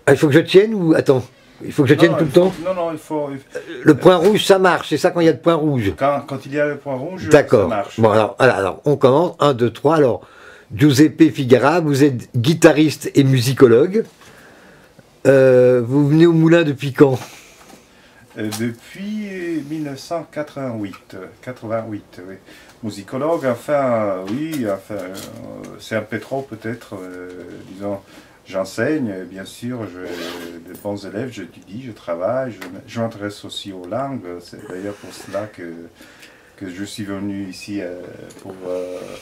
Ah, il faut que je tienne ou... Attends, il faut que je tienne Non, tout le temps? non, non, il faut... Le point rouge, ça marche, c'est ça quand il y a le point rouge? Quand il y a le point rouge, ça D'accord. marche. Bon, alors, on commence. 1, 2, 3. Alors, Giuseppe Figara, vous êtes guitariste et musicologue. Vous venez au Moulin depuis quand? Depuis 1988, 88, oui. Musicologue, enfin, oui, enfin, c'est un peu trop peut-être, disons, j'enseigne, bien sûr, j'ai des bons élèves, j'étudie, je travaille, je m'intéresse aussi aux langues, c'est d'ailleurs pour cela que je suis venu ici pour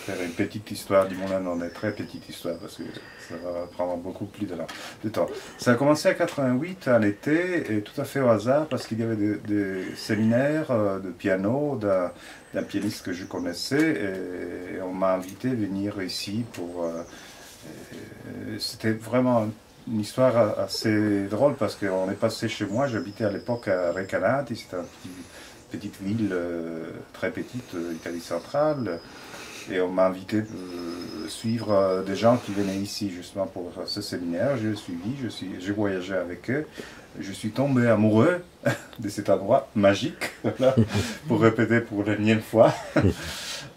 faire une petite histoire du Moulin, non, une très petite histoire, parce que ça va prendre beaucoup plus de temps. Ça a commencé à 88, à l'été, et tout à fait au hasard, parce qu'il y avait des séminaires de piano d'un pianiste que je connaissais, et on m'a invité à venir ici pour... c'était vraiment une histoire assez drôle, parce qu'on est passé chez moi, j'habitais à l'époque à Recanati, c'était une petite ville très petite, Italie centrale, et on m'a invité à suivre des gens qui venaient ici justement pour ce séminaire. Je l'ai suivi, j'ai voyagé avec eux, je suis tombé amoureux de cet endroit magique, voilà, pour répéter pour la énième fois.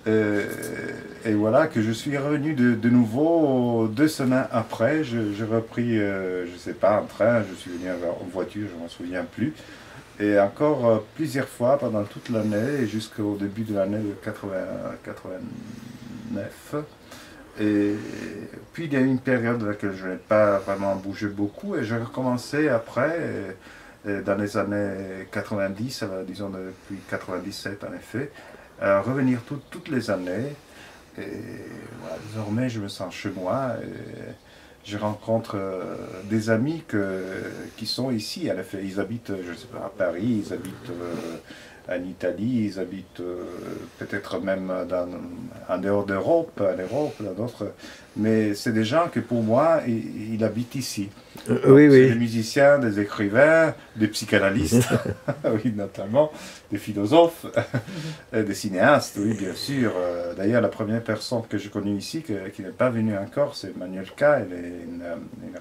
Et voilà que je suis revenu de nouveau 2 semaines après. J'ai repris, je ne sais pas, un train, je suis venu en voiture, je ne m'en souviens plus. Et encore plusieurs fois pendant toute l'année et jusqu'au début de l'année de 89. Et puis il y a eu une période dans laquelle je n'ai pas vraiment bougé beaucoup et j'ai recommencé après, dans les années 90, disons depuis 97 en effet, à revenir toutes les années. Et voilà, désormais je me sens chez moi. Et je rencontre des amis qui sont ici, en effet. Ils habitent, je sais pas, à Paris, ils habitent en Italie, ils habitent peut-être même en dehors d'Europe, en Europe, dans d'autres. Mais c'est des gens que pour moi, ils habitent ici. Oui, C'est oui. des musiciens, des écrivains, des psychanalystes, oui, notamment, des philosophes, des cinéastes, oui, bien sûr. D'ailleurs, la première personne que j'ai connue ici, qui n'est pas venue encore, c'est Manuelka, elle est une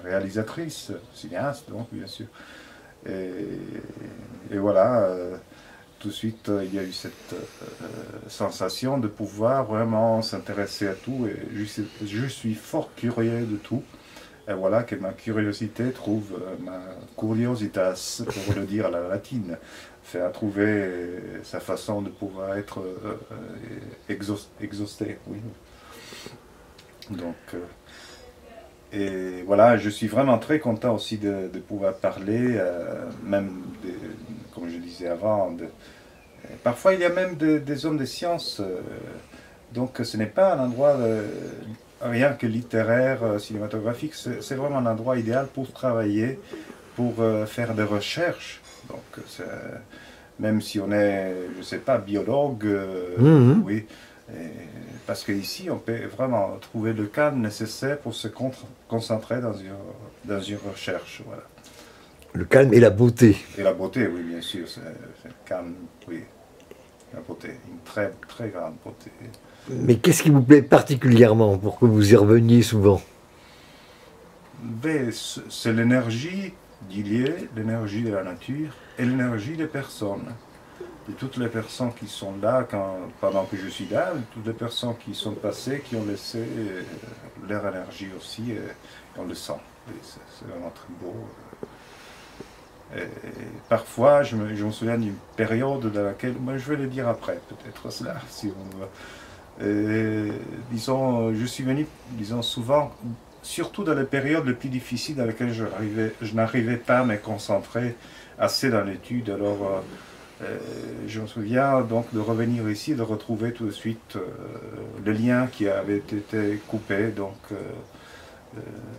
réalisatrice, cinéaste, donc, bien sûr. Et voilà, tout de suite, il y a eu cette sensation de pouvoir vraiment s'intéresser à tout, et je suis fort curieux de tout. Et voilà que ma curiosité trouve, ma curiositas, pour le dire à la latine, fait à trouver sa façon de pouvoir être exhausté, oui. Donc, et voilà, je suis vraiment très content aussi de pouvoir parler, même, comme je disais avant, parfois il y a même des hommes de science, donc ce n'est pas un endroit... rien que littéraire, cinématographique, c'est vraiment un endroit idéal pour travailler, pour faire des recherches. Donc, même si on est, je ne sais pas, biologue, oui, parce qu'ici, on peut vraiment trouver le calme nécessaire pour se concentrer dans une recherche. Voilà. Le calme et la beauté. Et la beauté, oui, bien sûr, c'est le calme, oui, la beauté, une très, très grande beauté. Mais qu'est-ce qui vous plaît particulièrement pour que vous y reveniez souvent? C'est l'énergie d'il y a, l'énergie de la nature et l'énergie des personnes. Et toutes les personnes qui sont là pendant que je suis là, toutes les personnes qui sont passées, qui ont laissé leur énergie aussi, et on le sent. C'est vraiment très beau. Et parfois, je me souviens d'une période dans laquelle, moi, je vais le dire après, peut-être cela, si on veut. Disons, je suis venu, disons, souvent, surtout dans les périodes les plus difficiles dans lesquelles je n'arrivais pas à me concentrer assez dans l'étude. Alors, je me souviens donc de revenir ici, de retrouver tout de suite le lien qui avait été coupé, donc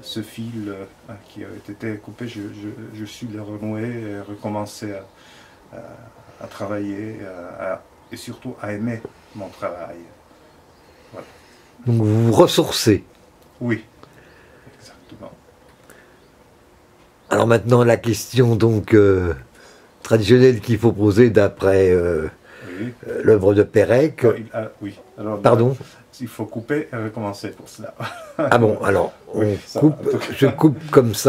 ce fil qui avait été coupé, je suis le renouer et recommencer à travailler et surtout à aimer mon travail. Voilà. Donc vous vous ressourcez. Oui, exactement. Alors maintenant la question donc traditionnelle qu'il faut poser d'après Oui. l'œuvre de Pérec. Oui. Alors, Pardon? Il faut couper et recommencer pour cela. Ah bon, alors on oui, coupe, je coupe comme ça.